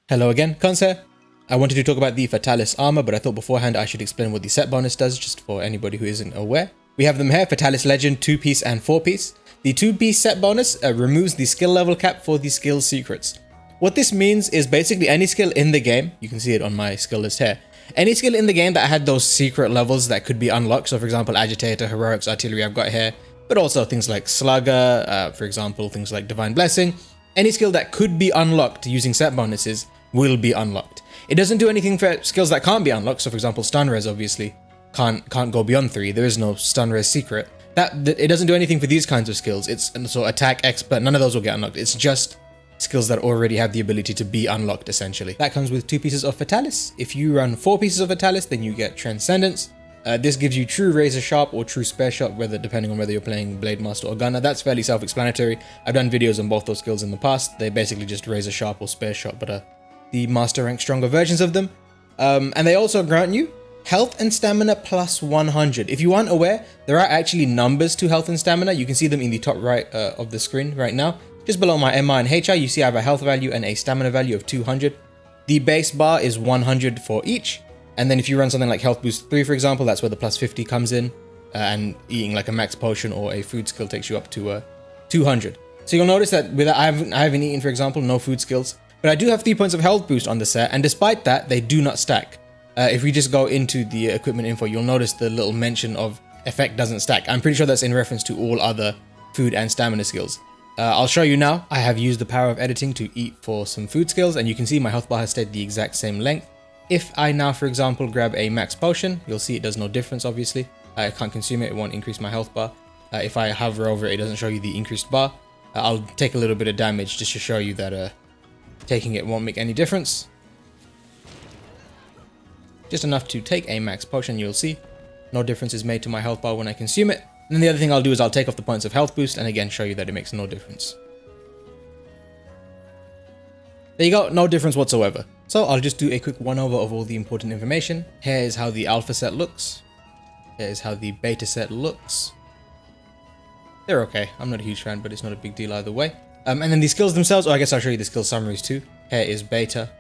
Hello again, Cons here. I wanted to talk about the Fatalis armor, but I thought beforehand I should explain what the set bonus does, just for anybody who isn't aware. We have them here, Fatalis Legend 2-piece and 4-piece. The 2-piece set bonus removes the skill level cap for the skill secrets. What this means is basically any skill in the game, you can see it on my skill list here, any skill in the game that had those secret levels that could be unlocked, so for example Agitator, Heroics, Artillery I've got here, but also things like Slugger, for example things like Divine Blessing, any skill that could be unlocked using set bonuses will be unlocked. It doesn't do anything for skills that can't be unlocked, so for example stun res obviously can't go beyond 3, there is no stun res secret. It doesn't do anything for these kinds of skills. It's so attack, expert, none of those will get unlocked. It's just skills that already have the ability to be unlocked essentially. That comes with 2 pieces of Fatalis. If you run 4 pieces of Fatalis, then you get Transcendence. This gives you true Razor Sharp or true Spare Sharp, depending on whether you're playing Blade Master or Gunner. That's fairly self-explanatory. I've done videos on both those skills in the past. They're basically just Razor Sharp or Spare Sharp, but the Master rank stronger versions of them. And they also grant you health and stamina plus 100. If you aren't aware, there are actually numbers to health and stamina. You can see them in the top right of the screen right now. Just below my MR and HR, you see I have a health value and a stamina value of 200. The base bar is 100 for each. And then if you run something like Health Boost 3, for example, that's where the plus 50 comes in. And eating like a max potion or a food skill takes you up to 200. So you'll notice that I haven't eaten, for example, no food skills. But I do have 3 points of health boost on the set, and despite that, they do not stack. If we just go into the equipment info, you'll notice the little mention of effect doesn't stack. I'm pretty sure that's in reference to all other food and stamina skills. I'll show you now. I have used the power of editing to eat for some food skills, and you can see my health bar has stayed the exact same length. If I now, for example, grab a max potion, you'll see it does no difference, obviously. I can't consume it, it won't increase my health bar. If I hover over it, it doesn't show you the increased bar. I'll take a little bit of damage just to show you that taking it won't make any difference. Just enough to take a max potion, you'll see. No difference is made to my health bar when I consume it. And then the other thing I'll do is I'll take off the points of health boost and again show you that it makes no difference. There you go, no difference whatsoever. So I'll just do a quick one-over of all the important information. Here is how the alpha set looks. Here is how the beta set looks. They're okay. I'm not a huge fan, but it's not a big deal either way. And then the skills themselves, I guess I'll show you the skill summaries too. Here is beta.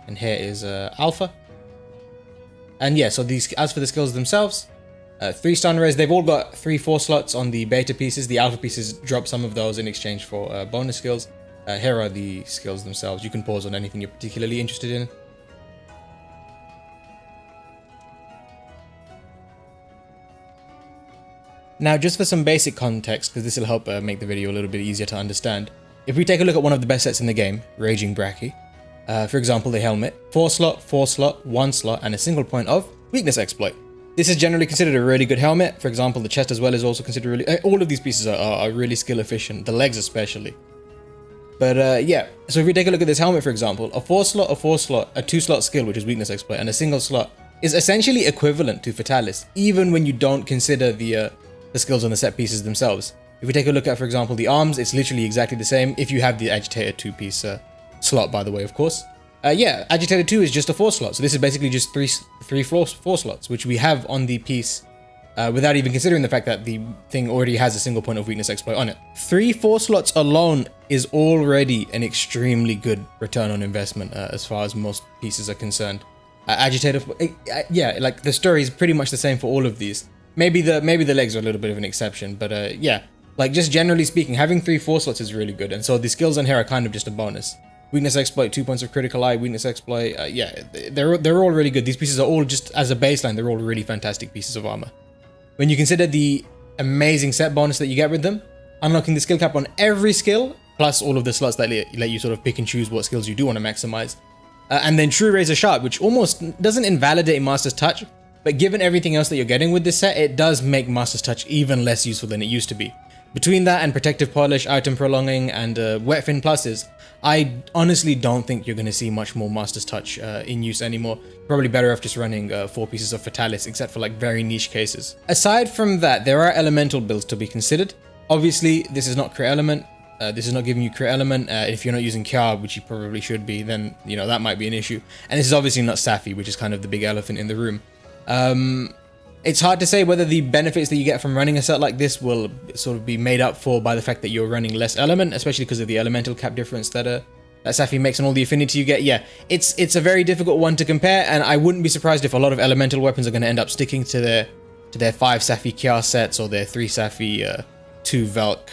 And here is alpha. And yeah, so as for the skills themselves, 3 stun res, they've all got 3-4 slots on the beta pieces. The alpha pieces drop some of those in exchange for bonus skills. Here are the skills themselves. You can pause on anything you're particularly interested in. Now, just for some basic context, because this will help make the video a little bit easier to understand. If we take a look at one of the best sets in the game, Raging Brachy, for example, the helmet, 4 slot, 4 slot, 1 slot, and a single point of weakness exploit. This is generally considered a really good helmet. For example, the chest as well is also considered really... all of these pieces are really skill efficient, the legs especially. But yeah, so if we take a look at this helmet, for example, a 4 slot, a 4 slot, a 2 slot skill, which is weakness exploit, and a single slot is essentially equivalent to Fatalis, even when you don't consider the skills on the set pieces themselves. If we take a look at, for example, the arms, it's literally exactly the same if you have the Agitator 2-piece slot, by the way, of course. Yeah, Agitator 2 is just a 4 slot, so this is basically just 4 slots, which we have on the piece without even considering the fact that the thing already has a single point of weakness exploit on it. 3 4 slots alone is already an extremely good return on investment as far as most pieces are concerned. Agitator, yeah, like the story is pretty much the same for all of these. Maybe the legs are a little bit of an exception, but yeah, like just generally speaking, having 3 4 slots is really good, and so the skills on here are kind of just a bonus. Weakness exploit, 2 points of critical eye, weakness exploit, yeah, they're all really good. These pieces are all just as a baseline, they're all really fantastic pieces of armor. When you consider the amazing set bonus that you get with them, unlocking the skill cap on every skill, plus all of the slots that let you sort of pick and choose what skills you do want to maximize, and then true Razor Sharp, which almost doesn't invalidate Master's Touch, but given everything else that you're getting with this set, it does make Master's Touch even less useful than it used to be. Between that and Protective Polish, Item Prolonging, and Wet Fin Pluses, I honestly don't think you're going to see much more Master's Touch in use anymore. Probably better off just running 4 pieces of Fatalis, except for like very niche cases. Aside from that, there are elemental builds to be considered. Obviously, this is not crit element. This is not giving you crit element. If you're not using Kya, which you probably should be, then you know that might be an issue. And this is obviously not safi, which is kind of the big elephant in the room. It's hard to say whether the benefits that you get from running a set like this will sort of be made up for by the fact that you're running less element, especially because of the elemental cap difference that that safi makes and all the affinity you get. Yeah, it's a very difficult one to compare, and I wouldn't be surprised if a lot of elemental weapons are going to end up sticking to their 5 safi Kya sets or their 3 safi 2 Velk,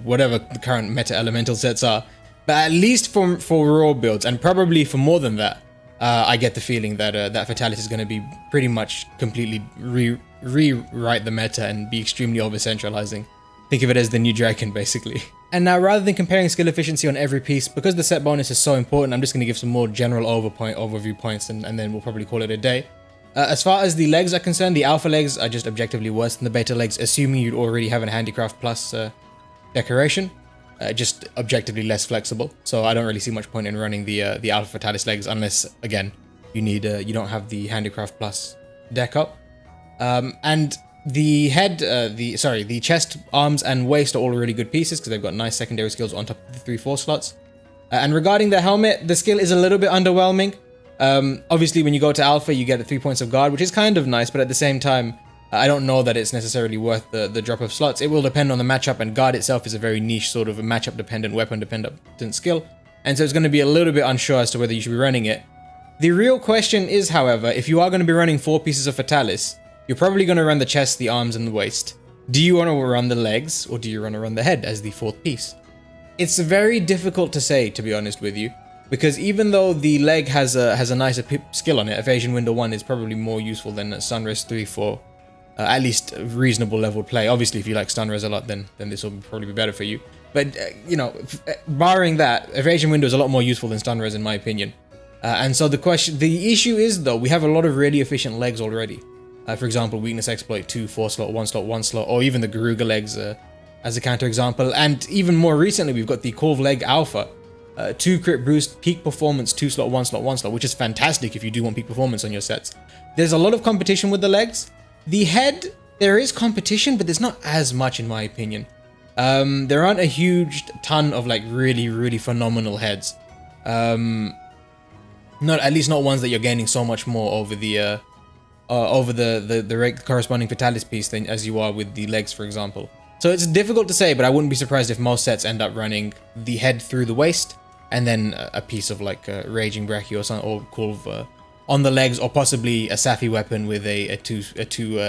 whatever the current meta elemental sets are. But at least for raw builds, and probably for more than that, I get the feeling that that Fatalis is going to be pretty much completely rewrite the meta and be extremely over-centralizing. Think of it as the new dragon, basically. And now, rather than comparing skill efficiency on every piece, because the set bonus is so important, I'm just going to give some more general overview points, and then we'll probably call it a day. As far as the legs are concerned, the alpha legs are just objectively worse than the beta legs, assuming you'd already have a handicraft plus decoration. Just objectively less flexible, so I don't really see much point in running the alpha Fatalis legs unless, again, you don't have the handicraft plus deco. And the head, the chest, arms, and waist are all really good pieces because they've got nice secondary skills on top of the 3/4 slots. And regarding the helmet, the skill is a little bit underwhelming. Obviously, when you go to alpha, you get 3 points of guard, which is kind of nice, but at the same time, I don't know that it's necessarily worth the drop of slots. It will depend on the matchup, and guard itself is a very niche sort of a matchup dependent, weapon dependent skill, and so it's going to be a little bit unsure as to whether you should be running it. The real question is, however, if you are going to be running 4 pieces of Fatalis, you're probably going to run the chest, the arms, and the waist. Do you want to run the legs, or do you want to run the head as the 4th piece? It's very difficult to say, to be honest with you, because even though the leg has a nicer skill on it, Evasion Window 1 is probably more useful than Sunrise 3 for at least reasonable level play. Obviously, if you like stun res a lot, then this will probably be better for you. But you know, barring that, Evasion Window is a lot more useful than stun res in my opinion. And so the issue is though, we have a lot of really efficient legs already. For example, weakness exploit 2, 4 slot, 1 slot, 1 slot, or even the Garuga legs as a counter example. And even more recently, we've got the Corv leg alpha, 2 crit boost, peak performance, 2 slot, 1 slot, 1 slot, which is fantastic if you do want peak performance on your sets. There's a lot of competition with the legs. The head, there is competition, but there's not as much in my opinion. There aren't a huge ton of like really phenomenal heads. At least not ones that you're gaining so much more over the corresponding Fatalis piece than as you are with the legs, for example. So it's difficult to say, but I wouldn't be surprised if most sets end up running the head through the waist and then a piece of like Raging Brachy or something, or Corv on the legs, or possibly a Safi weapon with a two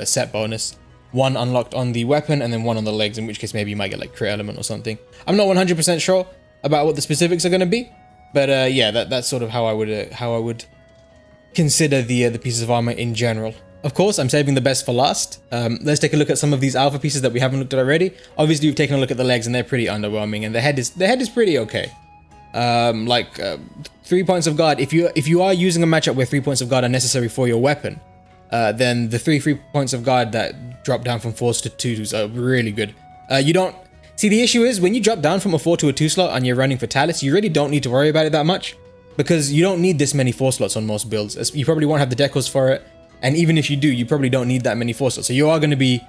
set bonus. 1 unlocked on the weapon and then 1 on the legs, in which case maybe you might get like crit element or something. I'm not 100% sure about what the specifics are going to be, but yeah, that's sort of how I would consider the pieces of armor in general. Of course, I'm saving the best for last. Let's take a look at some of these alpha pieces that we haven't looked at already. Obviously, we've taken a look at the legs and they're pretty underwhelming, and the head is pretty okay. 3 points of guard. If you are using a matchup where 3 points of guard are necessary for your weapon, then the 3 points of guard that drop down from 4s to 2s are really good. You don't see, the issue is when you drop down from a 4 to a 2 slot and you're running Fatalis, you really don't need to worry about it that much, because you don't need this many 4 slots on most builds. You probably won't have the decos for it, and even if you do, you probably don't need that many 4 slots. So you are going to be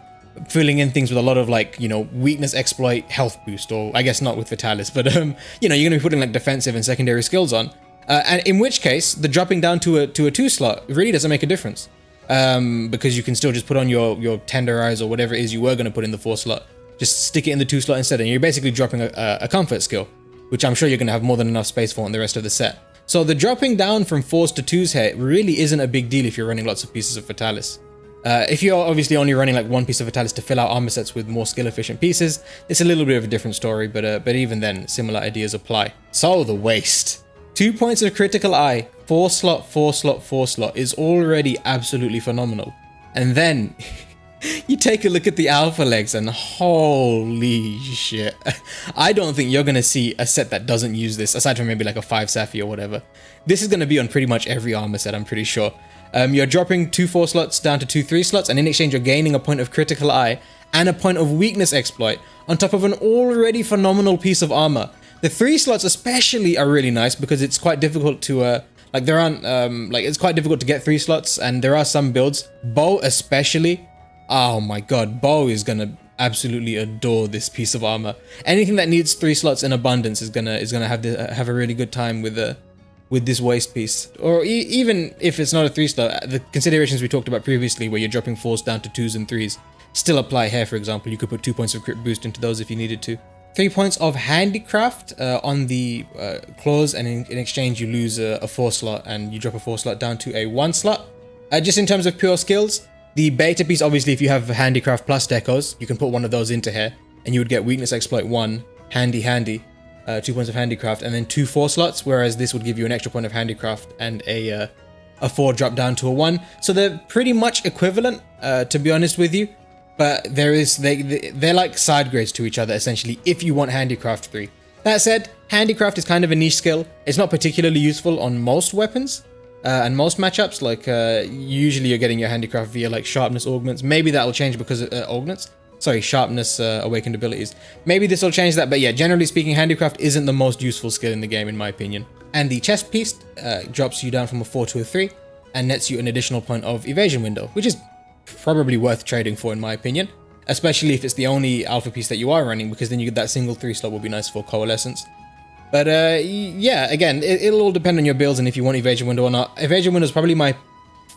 filling in things with a lot of like, you know, weakness exploit, health boost, or I guess not with Fatalis, but you know, you're going to be putting like defensive and secondary skills on. And in which case, the dropping down to a 2 slot really doesn't make a difference, because you can still just put on your tenderize or whatever it is you were going to put in the 4 slot, just stick it in the 2 slot instead, and you're basically dropping a comfort skill, which I'm sure you're going to have more than enough space for in the rest of the set. So the dropping down from 4s to 2s here really isn't a big deal if you're running lots of pieces of Fatalis. If you're obviously only running like 1 piece of Fatalis to fill out armor sets with more skill efficient pieces, it's a little bit of a different story, but even then, similar ideas apply. So the waist. 2 points of critical eye, 4 slot, 4 slot, 4 slot is already absolutely phenomenal. And then you take a look at the alpha legs and holy shit. I don't think you're going to see a set that doesn't use this, aside from maybe like a 5 Safi or whatever. This is going to be on pretty much every armor set, I'm pretty sure. You're dropping 2 4 slots down to 2 3 slots, and in exchange you're gaining a point of critical eye and a point of weakness exploit on top of an already phenomenal piece of armor. The 3 slots especially are really nice because it's quite difficult to it's quite difficult to get 3 slots, and there are some builds, Bow especially. Oh my god, Bow is gonna absolutely adore this piece of armor. Anything that needs 3 slots in abundance is gonna have a really good time with this waist piece. Or even if it's not a 3 slot, the considerations we talked about previously where you're dropping 4s down to 2s and 3s still apply here. For example, you could put 2 points of crit boost into those if you needed to. 3 points of handicraft on the clause, and in exchange you lose a 4 slot and you drop a 4 slot down to a 1 slot. Just in terms of pure skills, the beta piece, obviously if you have handicraft plus decos, you can put one of those into here and you would get weakness exploit 1, handy, 2 points of handicraft, and then 2 4 slots, whereas this would give you an extra point of handicraft and a 4 drop down to a 1. So they're pretty much equivalent, to be honest with you. But they're like side grades to each other, essentially, if you want handicraft 3. That said, handicraft is kind of a niche skill. It's not particularly useful on most weapons and most matchups. Like, usually you're getting your handicraft via like sharpness augments. Maybe that'll change because of augments. Sorry, sharpness awakened abilities. Maybe this will change that, but yeah, generally speaking, handicraft isn't the most useful skill in the game, in my opinion. And the chest piece drops you down from a 4 to a 3 and nets you an additional point of evasion window, which is probably worth trading for, in my opinion, especially if it's the only alpha piece that you are running, because then you get that single 3 slot will be nice for coalescence. But yeah, again, it'll all depend on your builds and if you want evasion window or not. Evasion window is probably my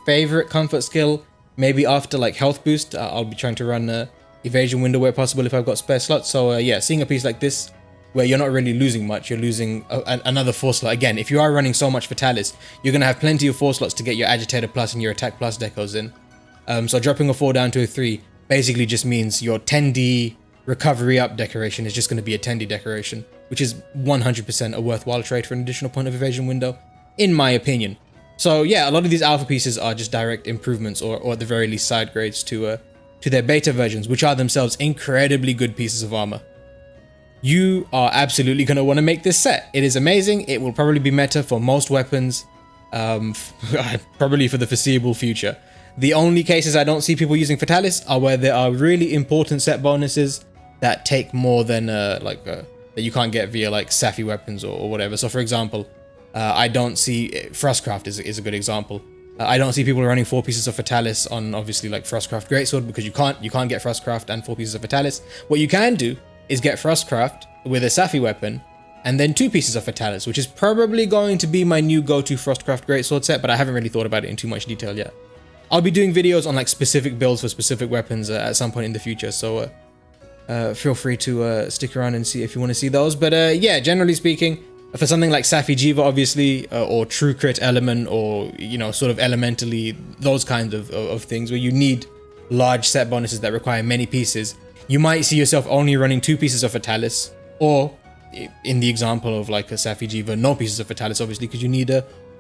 favorite comfort skill. Maybe after like health boost, I'll be trying to run evasion window where possible if I've got spare slots. So yeah, seeing a piece like this where you're not really losing much, you're losing another 4 slot. Again, if you are running so much Fatalis, you're going to have plenty of 4 slots to get your agitator plus and your attack plus decos in. So dropping a 4 down to a 3 basically just means your 10D recovery up decoration is just going to be a 10D decoration, which is 100% a worthwhile trade for an additional point of evasion window, in my opinion. So yeah, a lot of these alpha pieces are just direct improvements, or at the very least side grades to their beta versions, which are themselves incredibly good pieces of armor. You are absolutely going to want to make this set. It is amazing. It will probably be meta for most weapons, probably for the foreseeable future. The only cases I don't see people using Fatalis are where there are really important set bonuses that take more than that you can't get via like safi weapons or whatever. So for example, I don't see frostcraft is a good example. I don't see people running 4 pieces of Fatalis on obviously like frostcraft greatsword, because you can't get frostcraft and 4 pieces of Fatalis. What you can do is get frostcraft with a safi weapon and then 2 pieces of Fatalis, which is probably going to be my new go-to frostcraft greatsword set, but I haven't really thought about it in too much detail yet. I'll be doing videos on like specific builds for specific weapons at some point in the future, so feel free to stick around and see if you want to see those. But yeah, generally speaking, for something like Safi Jiva, obviously, or True Crit Element, or you know, sort of elementally, those kinds of things where you need large set bonuses that require many pieces, you might see yourself only running 2 pieces of Fatalis, or in the example of like a Safi Jiva, no pieces of Fatalis, obviously, because you need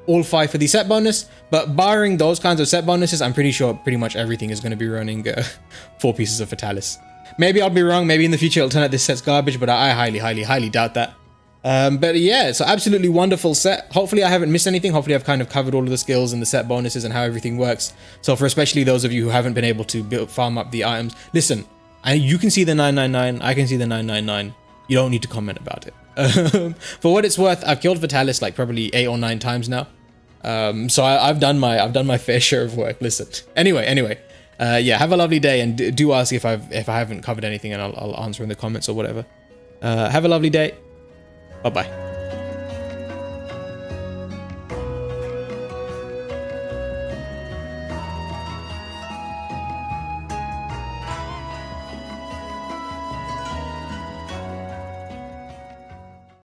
all 5 for the set bonus. But barring those kinds of set bonuses, I'm pretty sure pretty much everything is going to be running 4 pieces of Fatalis. Maybe I'll be wrong. Maybe in the future it'll turn out this set's garbage, but I highly doubt that. But yeah, it's an absolutely wonderful set. Hopefully I haven't missed anything. Hopefully I've kind of covered all of the skills and the set bonuses and how everything works. So for especially those of you who haven't been able to farm up the items, listen, you can see the 999, I can see the 999. You don't need to comment about it. For what it's worth, I've killed Fatalis like probably 8 or 9 times now. So I've done my fair share of work. Listen. Anyway, yeah, have a lovely day, and do ask if I haven't covered anything, and I'll answer in the comments or whatever. Have a lovely day. Bye bye.